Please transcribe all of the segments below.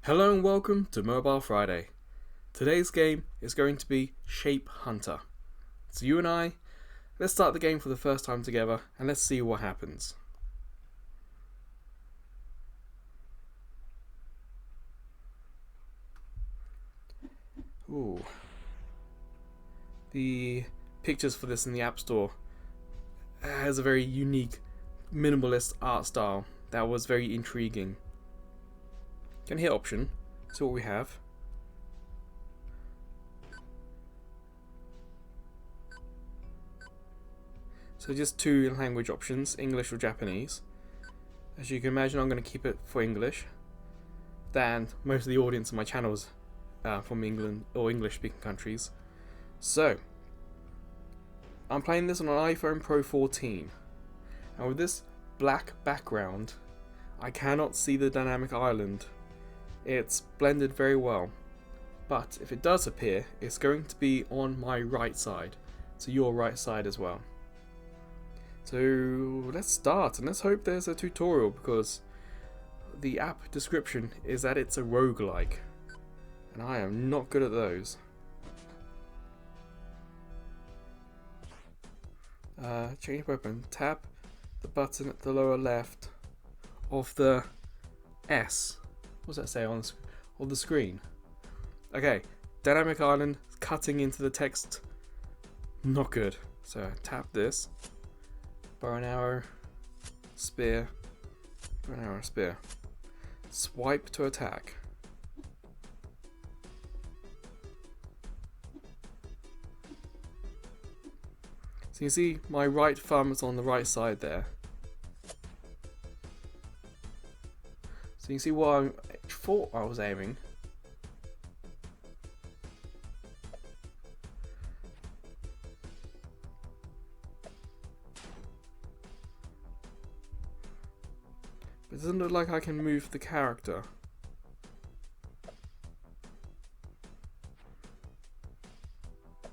Hello and welcome to Mobile Friday. Today's game is going to be Shape Hunter. So you and I, let's start the game for the first time together and let's see what happens. Ooh. The pictures for this in the App Store has a very unique minimalist art style that was very intriguing. Can hit option, see what we have. So just two language options, English or Japanese. As you can imagine, I'm going to keep it for English. Then most of the audience of my channels from England or English speaking countries. So, I'm playing this on an iPhone Pro 14. And with this black background, I cannot see the dynamic island. It's blended very well, but if it does appear, it's going to be on my right side, so your right side as well. So let's start, and let's hope there's a tutorial, because the app description is that it's a roguelike, and I am not good at those. Change weapon. Tap the button at the lower left of the S. What does that say on the screen? Okay, dynamic island, cutting into the text, not good. So tap this, bow and arrow, spear, bow and arrow, spear. Swipe to attack. So you see my right thumb is on the right side there. So you can see what I thought I was aiming. But it doesn't look like I can move the character. I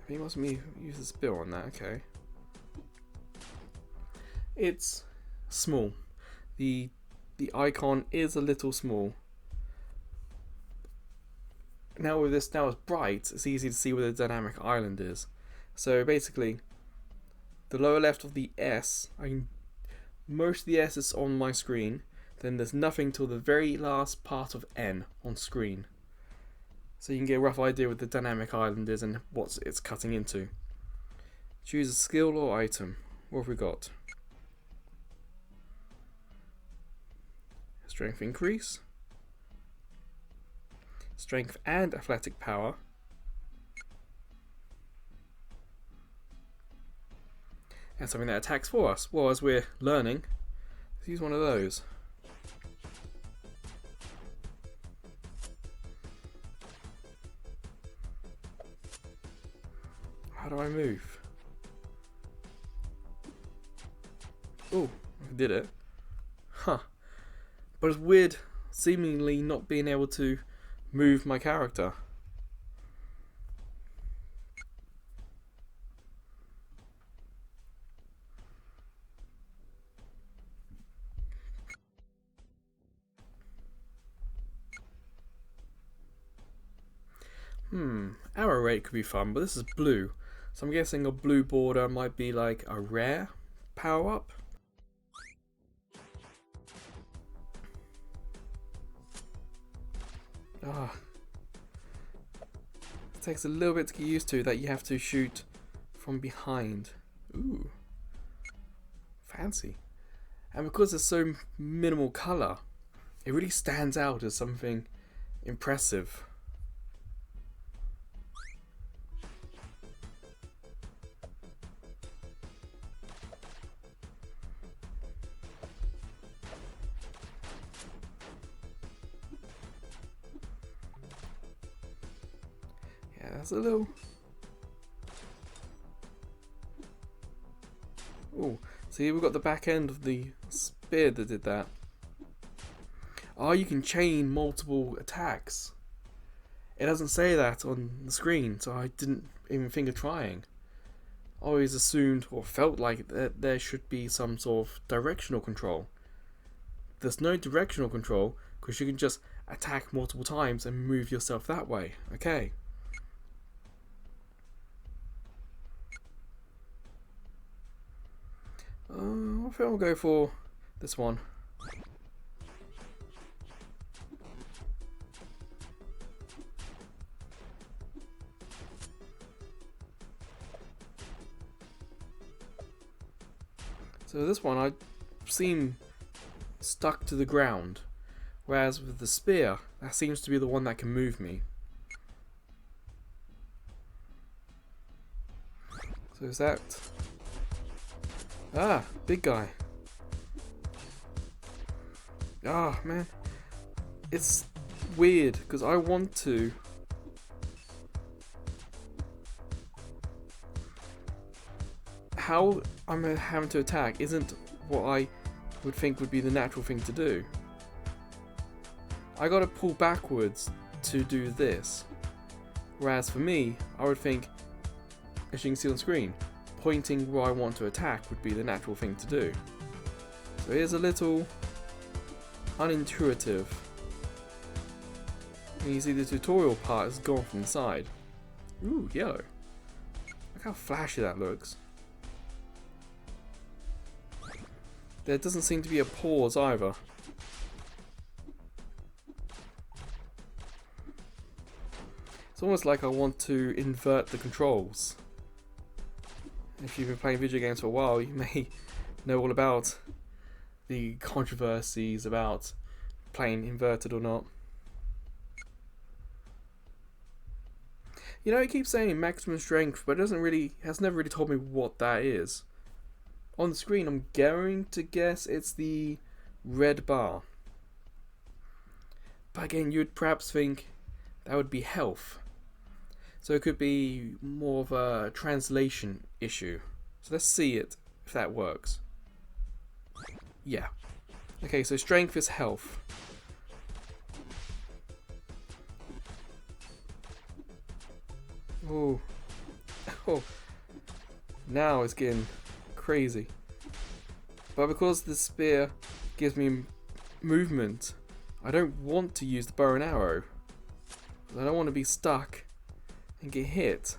think it wants me to use the spear on that, okay. It's small. The icon is a little small. Now with this, now it's bright, it's easy to see where the dynamic island is. So basically, the lower left of the S, most of the S is on my screen, then there's nothing till the very last part of N on screen. So you can get a rough idea what the dynamic island is and what it's cutting into. Choose a skill or item. What have we got? Strength increase, strength and athletic power, and something that attacks for us. Well, as we're learning, let's use one of those. How do I move? Oh, I did it. Huh. But it's weird seemingly not being able to move my character. Arrow rate could be fun, but this is blue. So I'm guessing a blue border might be like a rare power-up. It takes a little bit to get used to that you have to shoot from behind. Ooh, fancy. And because there's so minimal colour, it really stands out as something impressive. That's a little... Oh, see, we've got the back end of the spear that did that. Oh, you can chain multiple attacks. It doesn't say that on the screen, so I didn't even think of trying. I always assumed or felt like that there should be some sort of directional control. there's no directional control because you can just attack multiple times and move yourself that way. Okay. I think I'll go for this one. So this one I seem stuck to the ground, whereas with the spear, that seems to be the one that can move me. So is that... Ah, big guy. Ah, man. It's weird, because I want to... How I'm having to attack isn't what I would think would be the natural thing to do. I gotta pull backwards to do this. Whereas for me, I would think, as you can see on screen, pointing where I want to attack would be the natural thing to do. So it is a little unintuitive. And you see the tutorial part is gone from the side. Ooh, yellow. Look how flashy that looks. There doesn't seem to be a pause either. It's almost like I want to invert the controls. If you've been playing video games for a while, you may know all about the controversies about playing inverted or not. You know, it keeps saying maximum strength, but it has never really told me what that is. On the screen, I'm going to guess it's the red bar. But again, you'd perhaps think that would be health. So it could be more of a translation issue. So let's see it, if that works. Yeah. Okay, so strength is health. Oh. Oh. Now it's getting crazy. But because the spear gives me movement, I don't want to use the bow and arrow. I don't want to be stuck and get hit.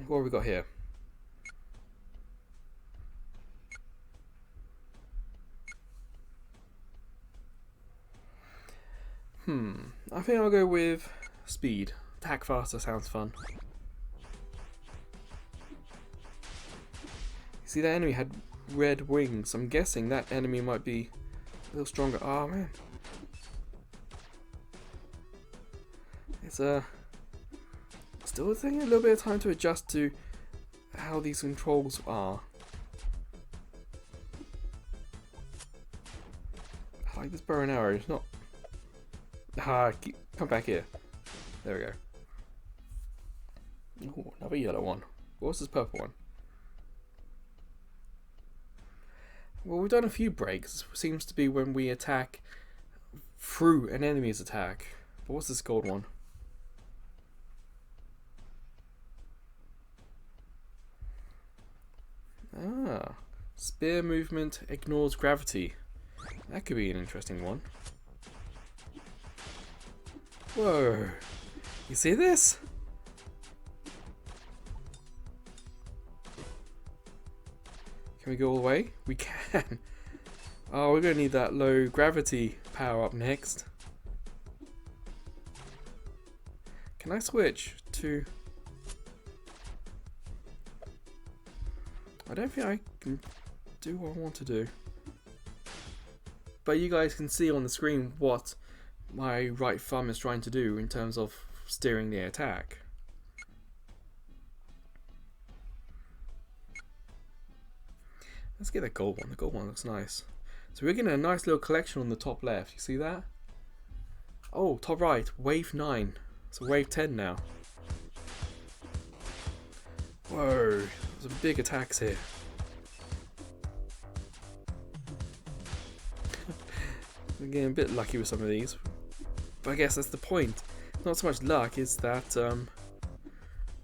What have we got here? I think I'll go with speed. Attack faster sounds fun. You see, that enemy had red wings. I'm guessing that enemy might be a little stronger. Oh man. It's still taking a little bit of time to adjust to how these controls are. I like this bow and arrow. It's not... come back here. There we go. Ooh, another yellow one. What's this purple one? Well, we've done a few breaks. It seems to be when we attack through an enemy's attack. But what's this gold one? Ah, spear movement ignores gravity. That could be an interesting one. Whoa, you see this? Can we go all the way? We can. Oh, we're going to need that low gravity power up next. Can I switch to... I don't think I can do what I want to do. But you guys can see on the screen what my right thumb is trying to do in terms of steering the attack. Let's get that gold one. The gold one looks nice. So we're getting a nice little collection on the top left. You see that? Oh, top right, wave 9. So wave 10 now. Whoa, there's some big attacks here. We're getting a bit lucky with some of these. But I guess that's the point. Not so much luck, it's that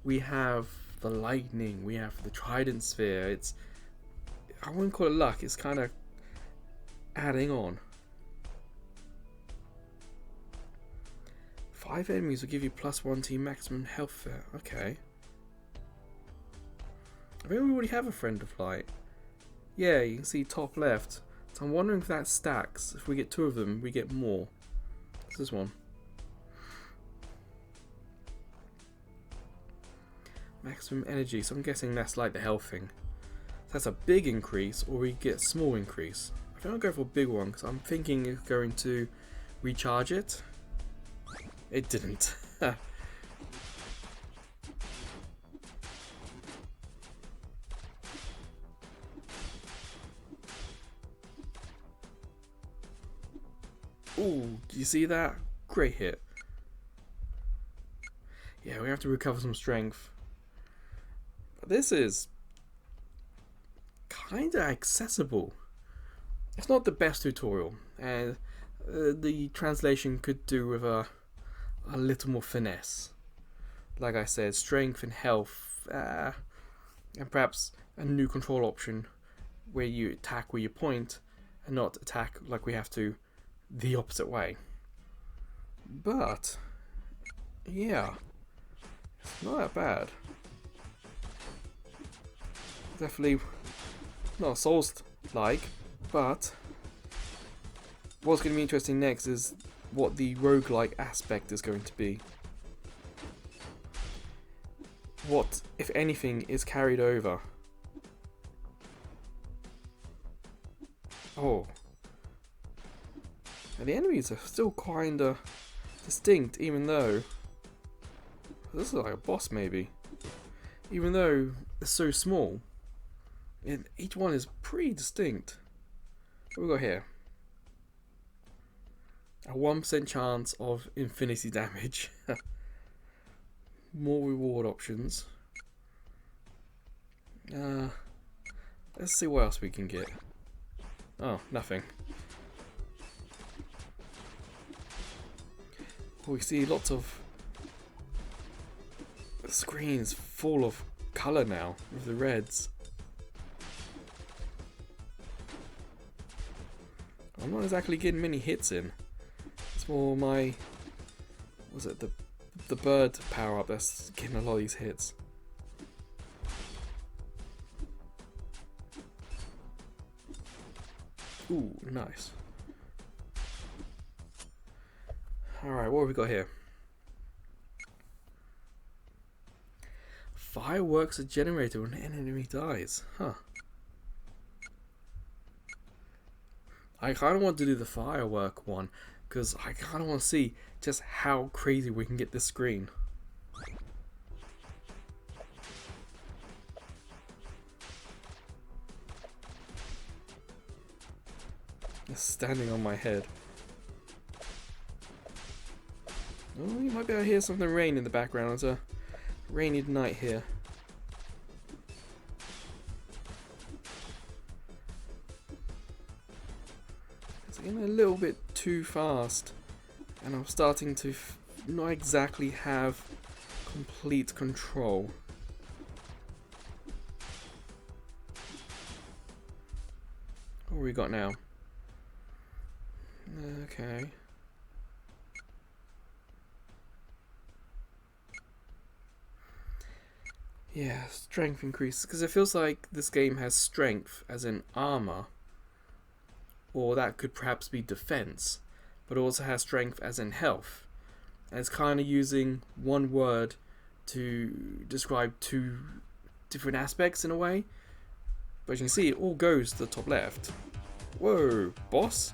we have the lightning, we have the trident sphere. It's, I wouldn't call it luck, it's kind of adding on. 5 enemies will give you +1 to your maximum health there. Okay. I think we already have a friend of light. Yeah, you can see top left. So I'm wondering if that stacks. If we get 2 of them, we get more. What's this one? Maximum energy, so I'm guessing that's like the health thing. So that's a big increase, or we get a small increase. I think I'll go for a big one, because I'm thinking it's going to recharge it. It didn't. Ooh, do you see that? Great hit. Yeah, we have to recover some strength. But this is kinda accessible. It's not the best tutorial, and the translation could do with a little more finesse. Like I said, strength and health, and perhaps a new control option where you attack where you point and not attack like we have to the opposite way. But yeah, it's not that bad. Definitely not Souls-like, but what's going to be interesting next is what the roguelike aspect is going to be. What, if anything, is carried over? Oh. And the enemies are still kinda distinct, even though this is like a boss maybe. Even though it's so small, each one is pretty distinct. What we got here? A 1% chance of infinity damage. More reward options. Let's see what else we can get. Oh, nothing. We see lots of screens full of colour now with the reds. I'm not exactly getting many hits in. It's more my, was it the bird power up that's getting a lot of these hits. Ooh, nice. Alright, what have we got here? Fireworks are generated when an enemy dies. Huh. I kind of want to do the firework one, because I kind of want to see just how crazy we can get this screen. It's standing on my head. Oh, you might be able to hear something rain in the background. It's a rainy night here. It's getting a little bit too fast, and I'm starting to not exactly have complete control. What have we got now? Okay. Yeah, strength increases, because it feels like this game has strength as in armor, or that could perhaps be defense, but also has strength as in health. And it's kind of using one word to describe 2 different aspects in a way. But as you can see, it all goes to the top left. Whoa, boss?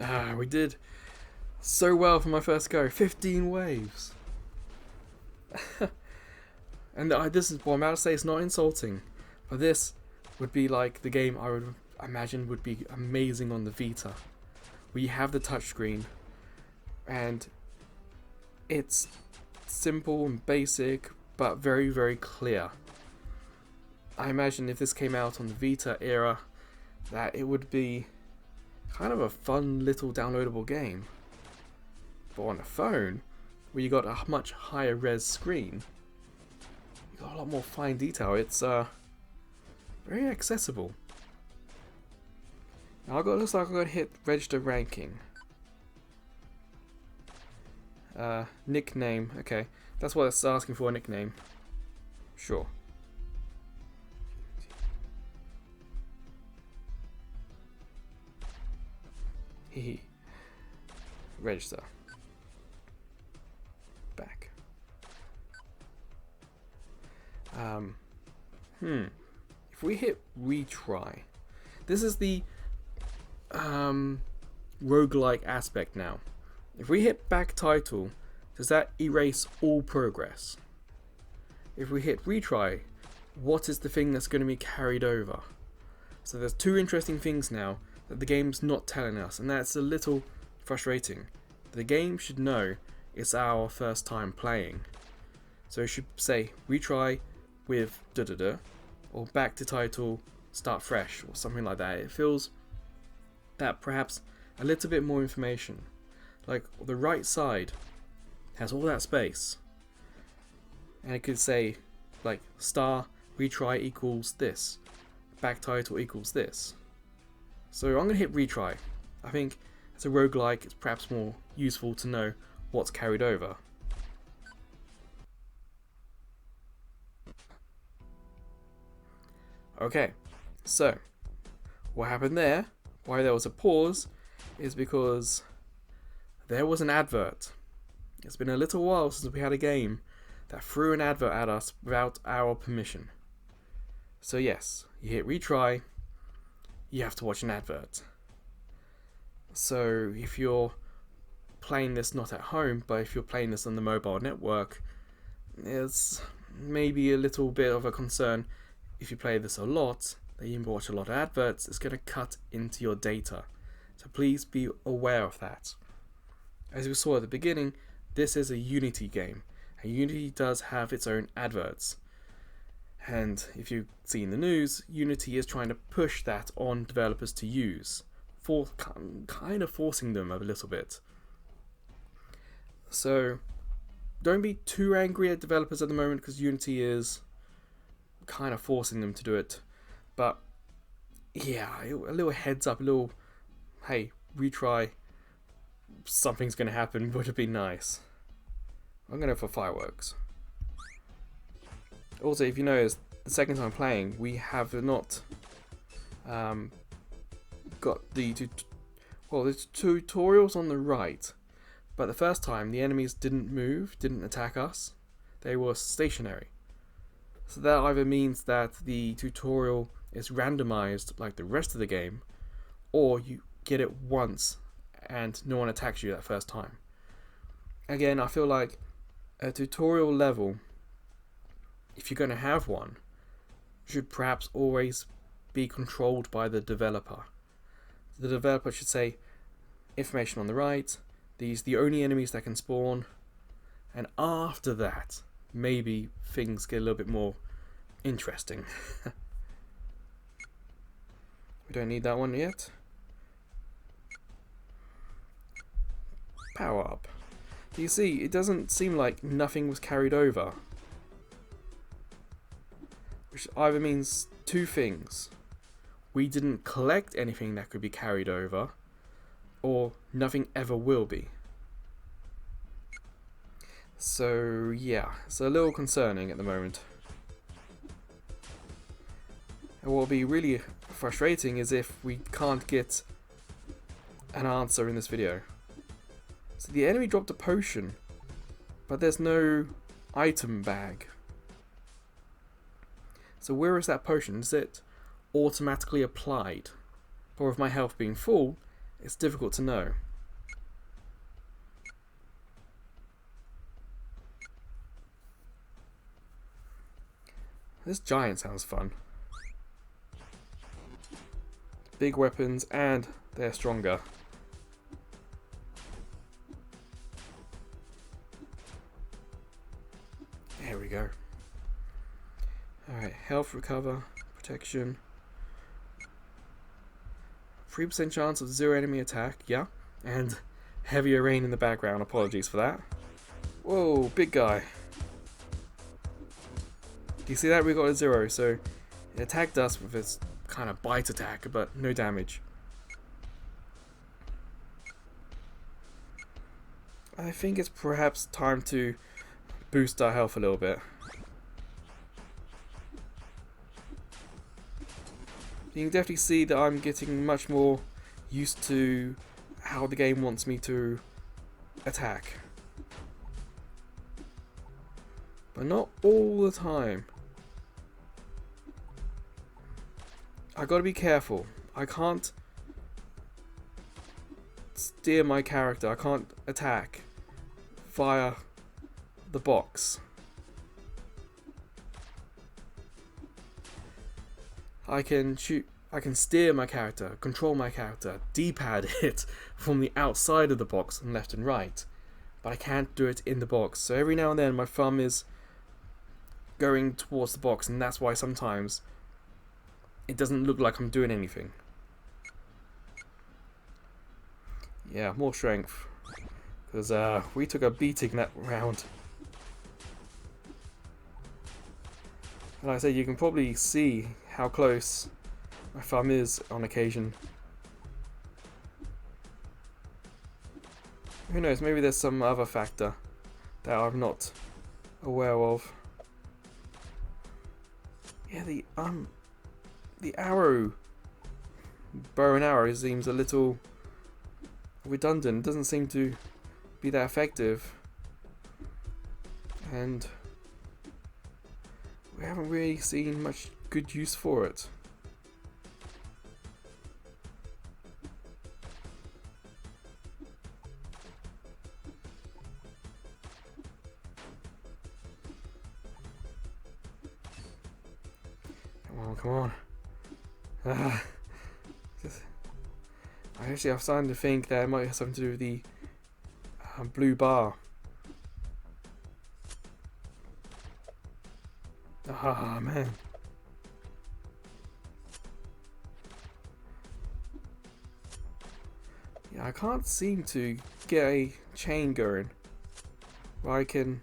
Ah, we did so well for my first go. 15 waves. And this is what I'm about to say. It's not insulting, but this would be like the game I would imagine would be amazing on the Vita, where you have the touchscreen, and it's simple and basic, but very, very clear. I imagine if this came out on the Vita era, that it would be kind of a fun little downloadable game. But on a phone, where you got a much higher res screen, you got a lot more fine detail. It's very accessible. Now looks like I'm gonna hit register ranking. Nickname. Okay, that's what it's asking for. A nickname. Sure. Hehe. Register. Back. If we hit retry, this is the roguelike aspect now. If we hit back title, does that erase all progress? If we hit retry, what is the thing that's going to be carried over? So there's two interesting things now that the game's not telling us, and that's a little frustrating. The game should know it's our first time playing. So it should say retry with da da da, or back to title, start fresh, or something like that. It feels that perhaps a little bit more information. Like the right side has all that space, and it could say like star retry equals this, back title equals this. So I'm going to hit retry. I think as a roguelike it's perhaps more useful to know what's carried over. Okay, so what happened there, why there was a pause, is because there was an advert. It's been a little while since we had a game that threw an advert at us without our permission. So yes, you hit retry, you have to watch an advert. So if you're playing this not at home, but if you're playing this on the mobile network, it's maybe a little bit of a concern. If you play this a lot, that you watch a lot of adverts, it's going to cut into your data. So please be aware of that. As we saw at the beginning, this is a Unity game, and Unity does have its own adverts. And if you see in the news, Unity is trying to push that on developers to use, for kind of forcing them a little bit. So don't be too angry at developers at the moment, because Unity is kind of forcing them to do it. But yeah, a little heads up, a little, hey, retry, something's going to happen, would have been nice. I'm going to go for fireworks. Also, if you notice, the second time playing, we have not got the tutorials on the right, but the first time the enemies didn't move, didn't attack us, they were stationary. So that either means that the tutorial is randomized like the rest of the game, or you get it once and no one attacks you that first time. Again, I feel like a tutorial level, if you're going to have one, should perhaps always be controlled by the developer. The developer should say, information on the right, these are the only enemies that can spawn, and after that, maybe things get a little bit more interesting. We don't need that one yet. Power up. You see, it doesn't seem like nothing was carried over, which either means two things: we didn't collect anything that could be carried over, or nothing ever will be. So yeah, it's a little concerning at the moment. And what will be really frustrating is if we can't get an answer in this video. So the enemy dropped a potion, but there's no item bag. So where is that potion? Is it automatically applied? Or with my health being full, it's difficult to know. This giant sounds fun. Big weapons, and they're stronger. There we go. Alright, health recover, protection. 3% chance of 0 enemy attack, yeah. And heavier rain in the background, apologies for that. Whoa, big guy. Do you see that? We got a 0, so it attacked us with its kind of bite attack, but no damage. I think it's perhaps time to boost our health a little bit. You can definitely see that I'm getting much more used to how the game wants me to attack. But not all the time. I gotta be careful. I can't steer my character. I can't attack via the box. I can shoot, I can steer my character, control my character, D-pad it from the outside of the box and left and right. But I can't do it in the box. So every now and then my thumb is going towards the box, and that's why sometimes it doesn't look like I'm doing anything. Yeah, more strength. Because we took a beating that round. And like I said, you can probably see how close my thumb is on occasion. Who knows, maybe there's some other factor that I'm not aware of. Yeah, the arrow, bow and arrow seems a little redundant. It doesn't seem to be that effective. And we haven't really seen much good use for it. Come on. Actually, I'm starting to think that it might have something to do with the blue bar. Ah, man. Yeah, I can't seem to get a chain going where I can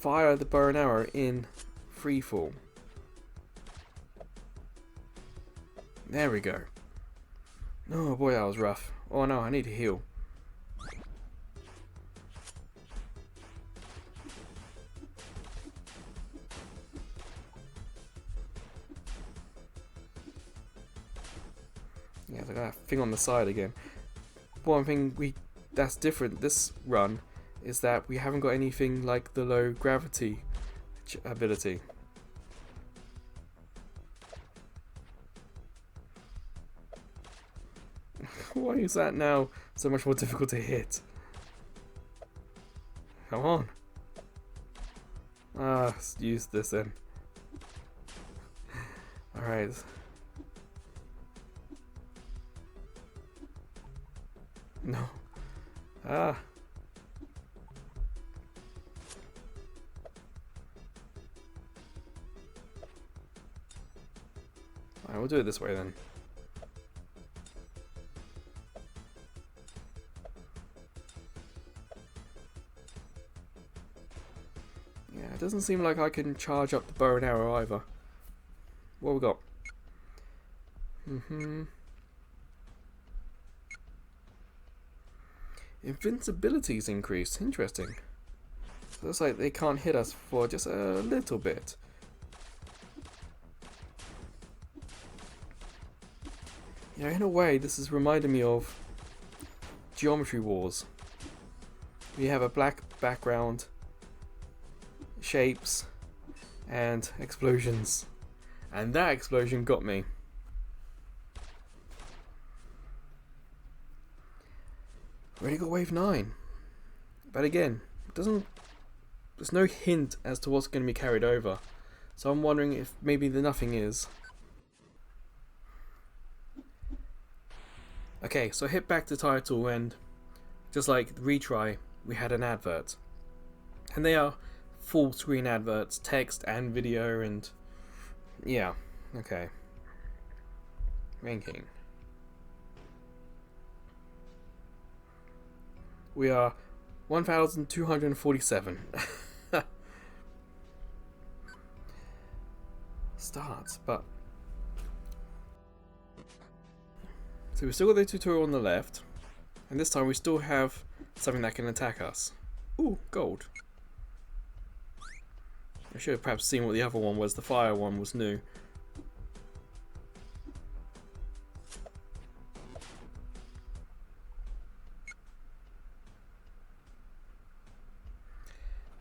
fire the bow and arrow in freefall. There we go. Oh boy, that was rough. Oh no, I need to heal. Yeah, I got that thing on the side again. One thing that's different this run is that we haven't got anything like the low gravity ability. Why is that now so much more difficult to hit? Come on. Let's use this then. Alright. No. Alright, we'll do it this way then. It doesn't seem like I can charge up the bow and arrow either. What we got? Invincibility's increased. Interesting. So looks like they can't hit us for just a little bit. Yeah, in a way, this is reminding me of Geometry Wars. We have a black background, shapes, and explosions. And that explosion got me. Already got wave 9. But again, there's no hint as to what's going to be carried over. So I'm wondering if maybe the nothing is. Okay, so hit back to title, and just like the retry, we had an advert. And they are full screen adverts, text and video, and yeah, okay. Ranking. We are 1,247. Starts, but so we've still got the tutorial on the left, and this time we still have something that can attack us. Ooh, gold. I should have perhaps seen what the other one was. The fire one was new.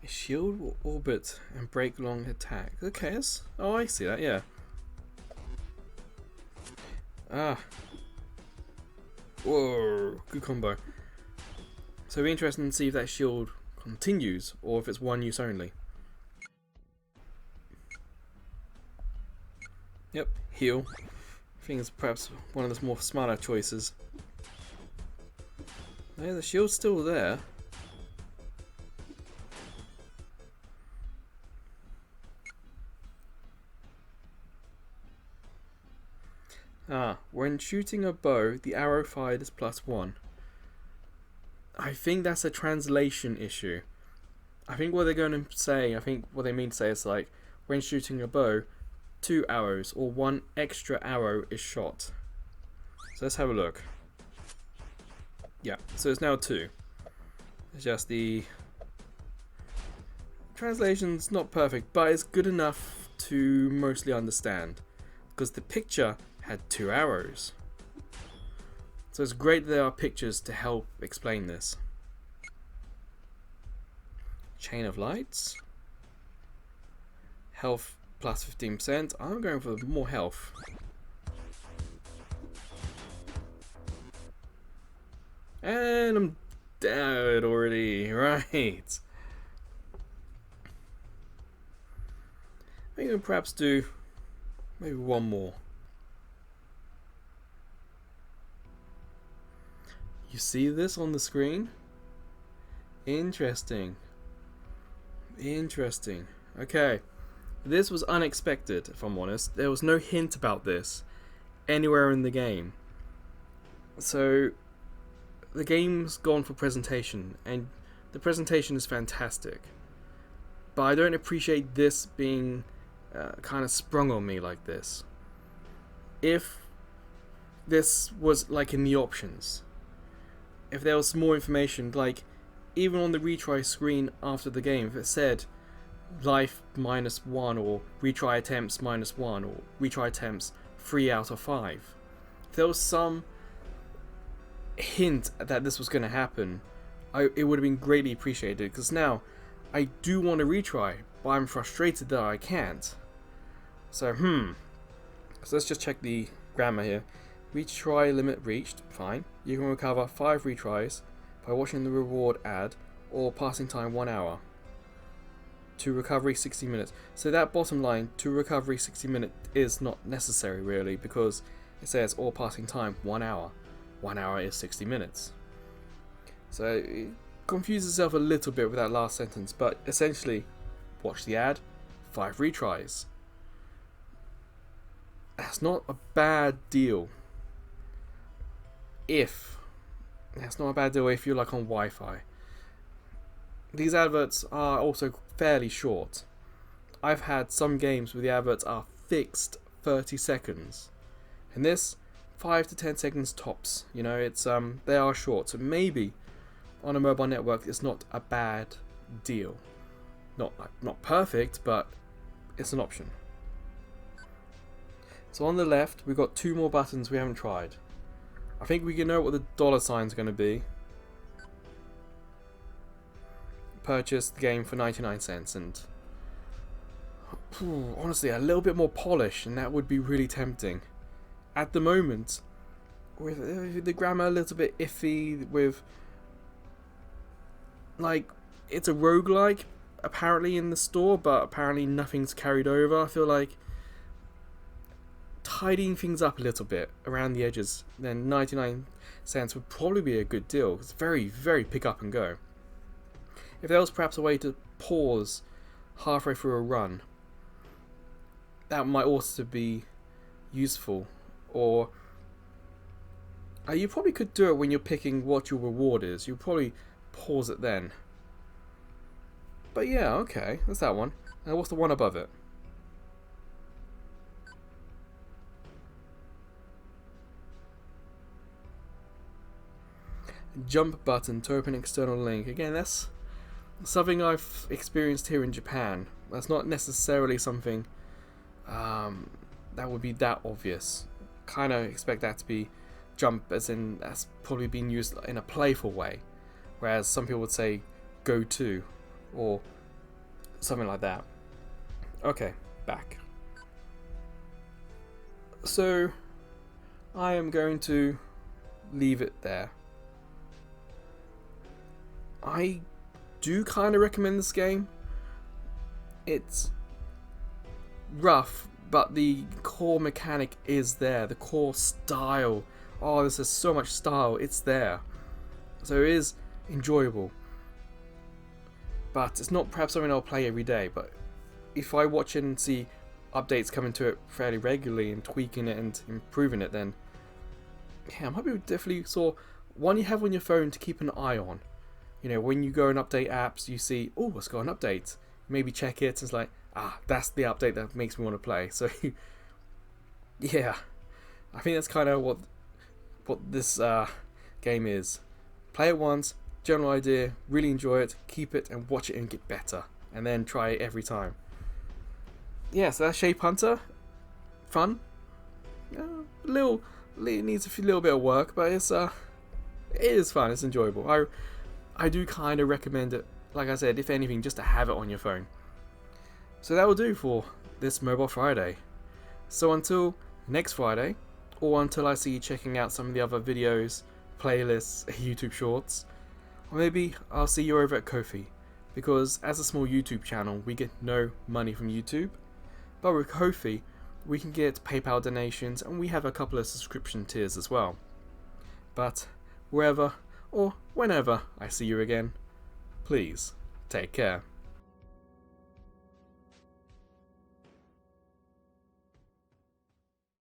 A shield will orbit and break long attack. Okay, oh, I see that, yeah. Ah. Whoa, good combo. So it'll be interesting to see if that shield continues or if it's one use only. Yep, heal. I think it's perhaps one of the more smarter choices. No, the shield's still there. Ah, when shooting a bow, the arrow fired is +1. I think that's a translation issue. I think what they're going to say, I think what they mean to say is like, when shooting a bow, 2 arrows or 1 extra arrow is shot. So let's have a look. Yeah, so it's now 2. It's just the translation's not perfect, but it's good enough to mostly understand. Because the picture had 2 arrows. So it's great that there are pictures to help explain this. Chain of lights. Health plus 15%. I'm going for more health. And I'm dead already. Right. We can perhaps do maybe one more. You see this on the screen? Interesting. Interesting. Okay. This was unexpected, if I'm honest. There was no hint about this anywhere in the game. So, the game's gone for presentation, and the presentation is fantastic. But I don't appreciate this being kind of sprung on me like this. If this was like in the options, if there was more information, like even on the retry screen after the game, if it said life -1 or retry attempts -1 or retry attempts 3 out of 5, if there was some hint that this was going to happen, it would have been greatly appreciated, because now I do want to retry, but I'm frustrated that I can't. So so let's just check the grammar here. Retry limit reached, fine. You can recover 5 retries by watching the reward ad or passing time 1 hour. To recovery 60 minutes. So that bottom line, to recovery 60 minutes, is not necessary really, because it says or passing time 1 hour. 1 hour is 60 minutes. So it confuses itself a little bit with that last sentence, but essentially, watch the ad, 5 retries. That's not a bad deal. That's not a bad deal if you're like on Wi-Fi. These adverts are also fairly short. I've had some games where the adverts are fixed 30 seconds. And this, 5 to 10 seconds tops. You know, it's they are short. So maybe on a mobile network it's not a bad deal. Not perfect, but it's an option. So on the left, we've got 2 more buttons we haven't tried. I think we can know what the dollar sign's going to be. Purchase the game for 99 cents, and honestly, a little bit more polish, and that would be really tempting. At the moment, with the grammar a little bit iffy, with like it's a roguelike apparently in the store, but apparently nothing's carried over. I feel like tidying things up a little bit around the edges, then 99 cents would probably be a good deal. It's very, very pick up and go. If there was perhaps a way to pause halfway through a run, that might also be useful. Or you probably could do it when you're picking what your reward is. You probably pause it then. But yeah, okay, that's that one. Now what's the one above it? Jump button to open external link. Again, that's something I've experienced here in Japan. That's not necessarily something that would be that obvious. Kind of expect that to be jump, as in that's probably being used in a playful way, whereas some people would say go to or something like that. Okay, back. So I am going to leave it there. I do kind of recommend this game. It's rough, but the core mechanic is there. The core style. Oh, there's just so much style. It's there. So it is enjoyable. But it's not perhaps something I'll play every day. But if I watch it and see updates coming to it fairly regularly and tweaking it and improving it, then yeah, I might be definitely one you have on your phone to keep an eye on. You know, when you go and update apps, you see, oh, it's got an update. Maybe check it, and it's like, that's the update that makes me want to play. So, yeah, I think that's kind of what this game is. Play it once, general idea, really enjoy it, keep it, and watch it and get better. And then try it every time. Yeah, so that's Shape Hunter. Fun. It needs a little bit of work, but it is fun, it's enjoyable. I do kind of recommend it, like I said, if anything, just to have it on your phone. So that will do for this Mobile Friday. So until next Friday, or until I see you checking out some of the other videos, playlists, YouTube shorts, or maybe I'll see you over at Ko-fi, because as a small YouTube channel, we get no money from YouTube, but with Ko-fi, we can get PayPal donations, and we have a couple of subscription tiers as well. But wherever or whenever I see you again, please take care.